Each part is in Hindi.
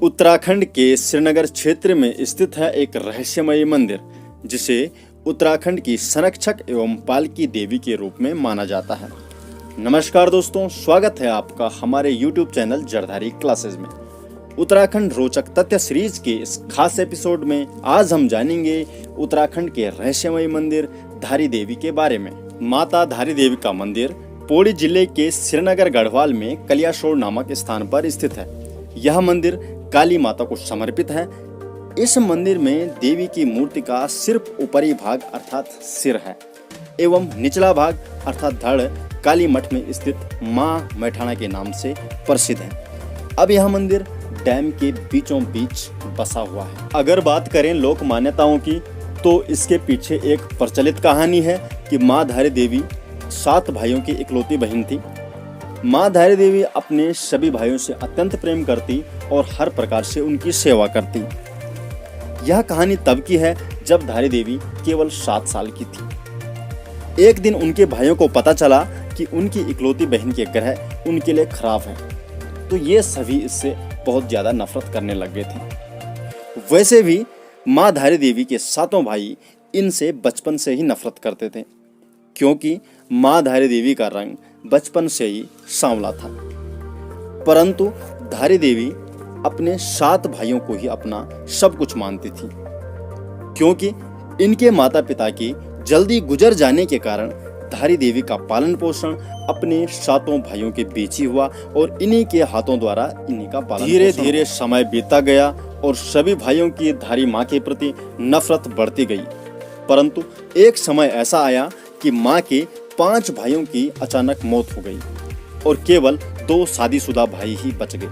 उत्तराखंड के श्रीनगर क्षेत्र में स्थित है एक रहस्यमयी मंदिर जिसे उत्तराखंड की संरक्षक एवं पालकी देवी के रूप में माना जाता है। नमस्कार दोस्तों, स्वागत है आपका हमारे YouTube चैनल जरधारी क्लासेस में। उत्तराखंड रोचक तथ्य सीरीज के इस खास एपिसोड में आज हम जानेंगे उत्तराखंड के रहस्यमयी मंदिर धारी देवी के बारे में। माता धारी देवी का मंदिर पौड़ी जिले के श्रीनगर गढ़वाल में कलियासोड़ नामक स्थान पर स्थित है। यह मंदिर काली माता को समर्पित है। इस मंदिर में देवी की मूर्ति का सिर्फ ऊपरी भाग अर्थात सिर है एवं निचला भाग अर्थात धड़ काली मठ में स्थित मां मैठाणा के नाम से प्रसिद्ध है। अब यह मंदिर डैम के बीचों बीच बसा हुआ है। अगर बात करें लोक मान्यताओं की तो इसके पीछे एक प्रचलित कहानी है कि मां धारी देवी 7 भाइयों की इकलौती बहन थी। मां धारी देवी अपने सभी भाइयों से अत्यंत प्रेम करती और हर प्रकार से उनकी सेवा करती। यह कहानी तब की है जब धारी देवी केवल 7 साल की थी। एक दिन उनके भाइयों को पता चला कि उनकी इकलौती बहन के ग्रह उनके लिए खराब है, तो ये सभी इससे बहुत ज्यादा नफरत करने लग गए थे। वैसे भी मां धारी देवी के 7 भाई इनसे बचपन से ही नफरत करते थे, क्योंकि मां धारी देवी का रंग बचपन से ही सांवला था। परंतु धारी देवी अपने 7 भाइयों को ही अपना सब कुछ मानती थी, क्योंकि इनके माता पिता की जल्दी गुजर जाने के कारण धारी देवी का पालन पोषण अपने 7 भाइयों के बीच ही हुआ और इन्हीं के हाथों द्वारा इन्हीं का पालन धीरे धीरे समय बीता गया और सभी भाइयों की धारी मां के प्रति नफरत बढ़ती गई। परंतु एक समय ऐसा आया कि मां के 5 भाइयों की अचानक मौत हो गई और केवल 2 शादीशुदा भाई ही बच गए।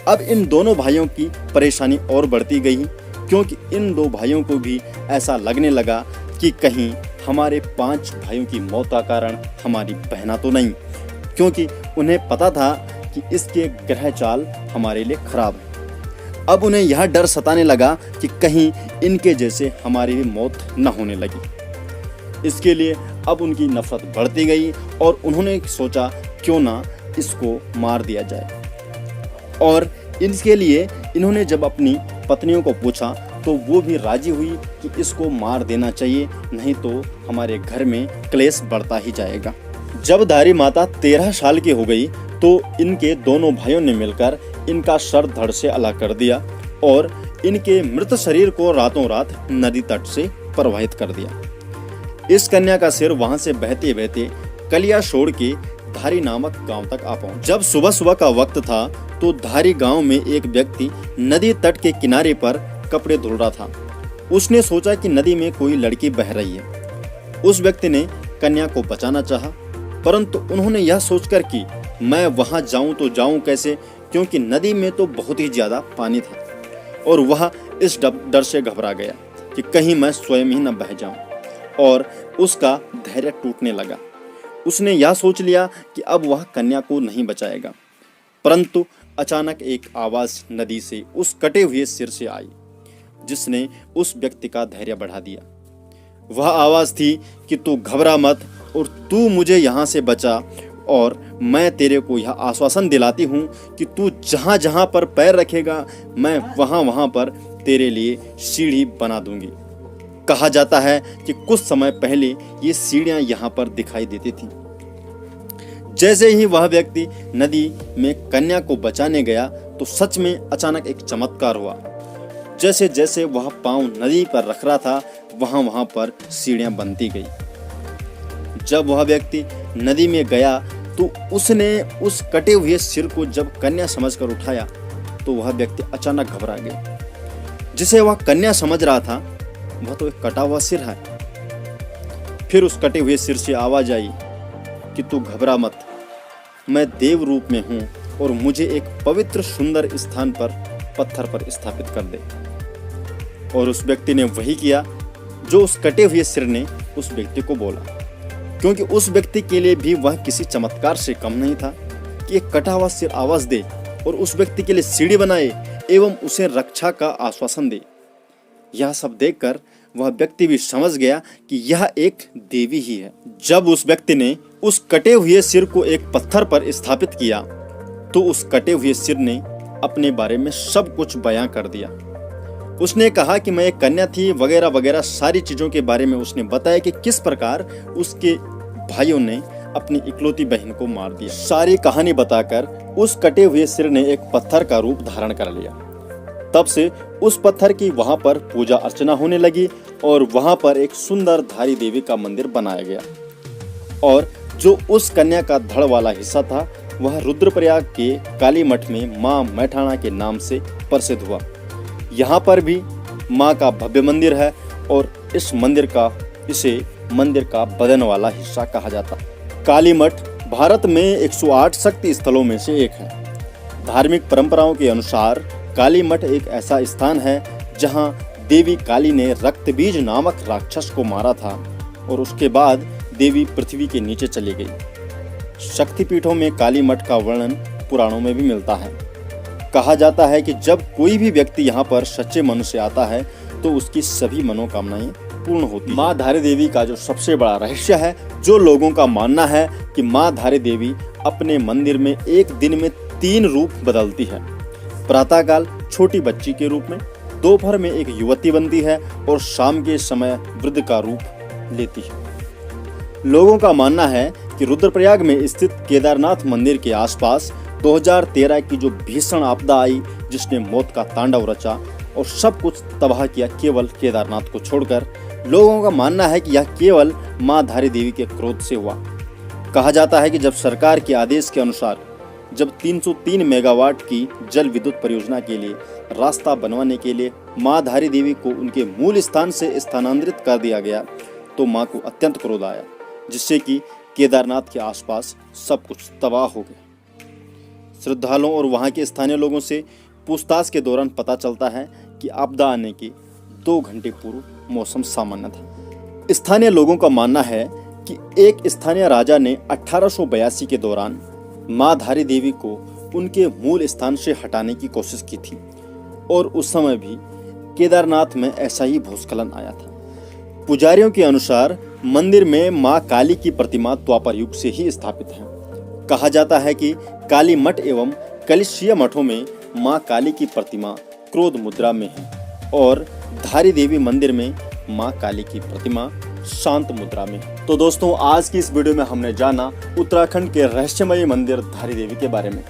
अब इन दोनों भाइयों की परेशानी और बढ़ती गई, क्योंकि इन 2 भाइयों को भी ऐसा लगने लगा कि कहीं हमारे 5 भाइयों की मौत का कारण हमारी बहना तो नहीं, क्योंकि उन्हें पता था कि इसके ग्रह चाल हमारे लिए खराब है। अब उन्हें यह डर सताने लगा कि कहीं इनके जैसे हमारी भी मौत न होने लगी। इसके लिए अब उनकी नफरत बढ़ती गई और उन्होंने सोचा क्यों ना इसको मार दिया जाए। और इसके लिए इन्होंने जब अपनी पत्नियों को पूछा तो वो भी राजी हुई कि इसको मार देना चाहिए, नहीं तो हमारे घर में क्लेश बढ़ता ही जाएगा। जब धारी माता 13 साल की हो गई तो इनके दोनों भाइयों ने मिलकर इनका सर धड़ से अलग कर दिया और इनके मृत शरीर को रातों रात नदी तट से प्रवाहित कर दिया। इस कन्या का सिर वहां से बहते बहते कलियासोड़ के धारी नामक गांव तक आ पहुंचा। जब सुबह सुबह का वक्त था तो धारी गांव में एक व्यक्ति नदी तट के किनारे पर कपड़े धुल रहा था। उसने सोचा कि नदी में कोई लड़की बह रही है। उस व्यक्ति ने कन्या को बचाना चाहा, परंतु उन्होंने यह सोचकर कि मैं वहां जाऊं तो जाऊं कैसे, क्योंकि नदी में तो बहुत ही ज्यादा पानी था और वह इस डर से घबरा गया कि कहीं मैं स्वयं ही न बह जाऊं, और उसका धैर्य टूटने लगा। उसने यह सोच लिया कि अब वह कन्या को नहीं बचाएगा। परंतु अचानक एक आवाज नदी से उस कटे हुए सिर से आई, जिसने उस व्यक्ति का धैर्य बढ़ा दिया। वह आवाज थी कि तू घबरा मत और तू मुझे यहाँ से बचा, और मैं तेरे को यह आश्वासन दिलाती हूँ कि तू जहाँ जहाँ पर पैर रखेगा मैं वहाँ वहाँ पर तेरे लिए सीढ़ी बना दूंगी। कहा जाता है कि कुछ समय पहले ये सीढ़ियां यहाँ पर दिखाई देती थी। जैसे ही वह व्यक्ति नदी में कन्या को बचाने गया तो सच में अचानक एक चमत्कार हुआ। जैसे जैसे वह पांव नदी पर रख रहा था वहां वहां पर सीढ़ियां बनती गई। जब वह व्यक्ति नदी में गया तो उसने उस कटे हुए सिर को जब कन्या समझकर उठाया तो वह व्यक्ति अचानक घबरा गया। जिसे वह कन्या समझ रहा था वह तो एक कटा हुआ सिर है। फिर उस कटे हुए सिर से आवाज आई कि तू घबरा मत, मैं देव रूप में हूं और मुझे एक पवित्र सुंदर स्थान पर पत्थर पर स्थापित कर दे। और उस व्यक्ति ने वही किया जो उस कटे हुए सिर ने उस व्यक्ति को बोला, क्योंकि उस व्यक्ति के लिए भी वह किसी चमत्कार से कम नहीं था कि एक कटा हुआ सिर आवाज दे और उस व्यक्ति के लिए सीढ़ी बनाए एवं उसे रक्षा का आश्वासन दे। यह सब देखकर वह व्यक्ति भी समझ गया कि यह एक देवी ही है। जब उस व्यक्ति ने उस कटे हुए सिर को एक पत्थर पर स्थापित किया तो उस कटे हुए सिर ने अपने बारे में सब कुछ बयां कर दिया। उसने कहा कि मैं एक कन्या थी वगैरह वगैरह, सारी चीज़ों के बारे में उसने बताया कि किस प्रकार उसके भाइयों ने अपनी इकलौती बहन को मार दिया। सारी कहानी बताकर उस कटे हुए सिर ने एक पत्थर का रूप धारण कर लिया। तब से उस पत्थर की वहां पर पूजा अर्चना होने लगी और वहां पर एक सुंदर धारी देवी का मंदिर बनाया गया। और जो उस कन्या का धड़ वाला हिस्सा था वह रुद्रप्रयाग के काली मठ में मां मैठाणा के नाम से प्रसिद्ध हुआ। यहाँ पर भी मां का भव्य मंदिर है और इसे मंदिर का बदन वाला हिस्सा कहा जाता है। काली मठ भारत में 108 शक्ति स्थलों में से एक है। धार्मिक परंपराओं के अनुसार काली मठ एक ऐसा स्थान है जहां देवी काली ने रक्तबीज नामक राक्षस को मारा था और उसके बाद देवी पृथ्वी के नीचे चली गई। शक्तिपीठों में काली मठ का वर्णन पुराणों में भी मिलता है। कहा जाता है कि जब कोई भी व्यक्ति यहाँ पर सच्चे मन से आता है तो उसकी सभी मनोकामनाएं पूर्ण होती है। मां धारी देवी का जो सबसे बड़ा रहस्य है, जो लोगों का मानना है कि मां धारी देवी अपने मंदिर में एक दिन में 3 रूप बदलती है। प्रातःकाल छोटी बच्ची के रूप में, दोपहर में एक युवती बनती है और शाम के समय वृद्ध का रूप लेती है। लोगों का मानना है कि रुद्रप्रयाग में स्थित केदारनाथ मंदिर के आसपास 2013 की जो भीषण आपदा आई जिसने मौत का तांडव रचा और सब कुछ तबाह किया केवल केदारनाथ को छोड़कर, लोगों का मानना है कि यह केवल मां धारी देवी के क्रोध से हुआ। कहा जाता है कि जब सरकार के आदेश के अनुसार जब 303 मेगावाट की जल विद्युत परियोजना के लिए रास्ता बनवाने के लिए मां धारी देवी को उनके मूल स्थान से स्थानांतरित कर दिया गया तो मां को अत्यंत क्रोध आया, जिससे कि केदारनाथ के आसपास सब कुछ तबाह हो गया। श्रद्धालुओं और वहां के स्थानीय लोगों से पूछताछ के दौरान पता चलता है कि आपदा आने के 2 घंटे पूर्व मौसम सामान्य था। स्थानीय लोगों का मानना है कि एक स्थानीय राजा ने 1882 के दौरान मां धारी देवी को उनके मूल स्थान से हटाने की कोशिश की थी और उस समय भी केदारनाथ में ऐसा ही भूस्खलन आया था। पुजारियों के अनुसार मंदिर में मां काली की प्रतिमा द्वापर युग से ही स्थापित है। कहा जाता है कि काली मठ एवं कलिशीय मठों में मां काली की प्रतिमा क्रोध मुद्रा में है और धारी देवी मंदिर में मां काली की प्रतिमा शांत मुद्रा में है। तो दोस्तों, आज की इस वीडियो में हमने जाना उत्तराखंड के रहस्यमयी मंदिर धारी देवी के बारे में।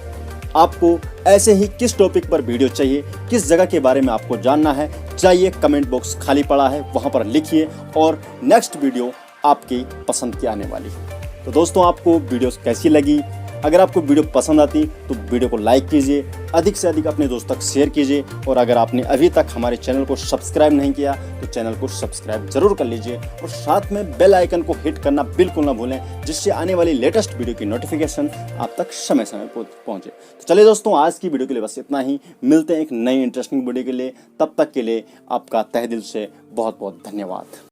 आपको ऐसे ही किस टॉपिक पर वीडियो चाहिए, किस जगह के बारे में आपको जानना है, चाहिए कमेंट बॉक्स खाली पड़ा है, वहां पर लिखिए और नेक्स्ट वीडियो आपकी पसंद की आने वाली है। तो दोस्तों, आपको वीडियो कैसी लगी? अगर आपको वीडियो पसंद आती तो वीडियो को लाइक कीजिए, अधिक से अधिक अपने दोस्तों तक शेयर कीजिए और अगर आपने अभी तक हमारे चैनल को सब्सक्राइब नहीं किया तो चैनल को सब्सक्राइब जरूर कर लीजिए और साथ में बेल आइकन को हिट करना बिल्कुल ना भूलें, जिससे आने वाली लेटेस्ट वीडियो की नोटिफिकेशन आप तक समय समय पर पहुंचे। तो चलिए दोस्तों, आज की वीडियो के लिए बस इतना ही। मिलते हैं एक नई इंटरेस्टिंग वीडियो के लिए, तब तक के लिए आपका तहे दिल से बहुत बहुत धन्यवाद।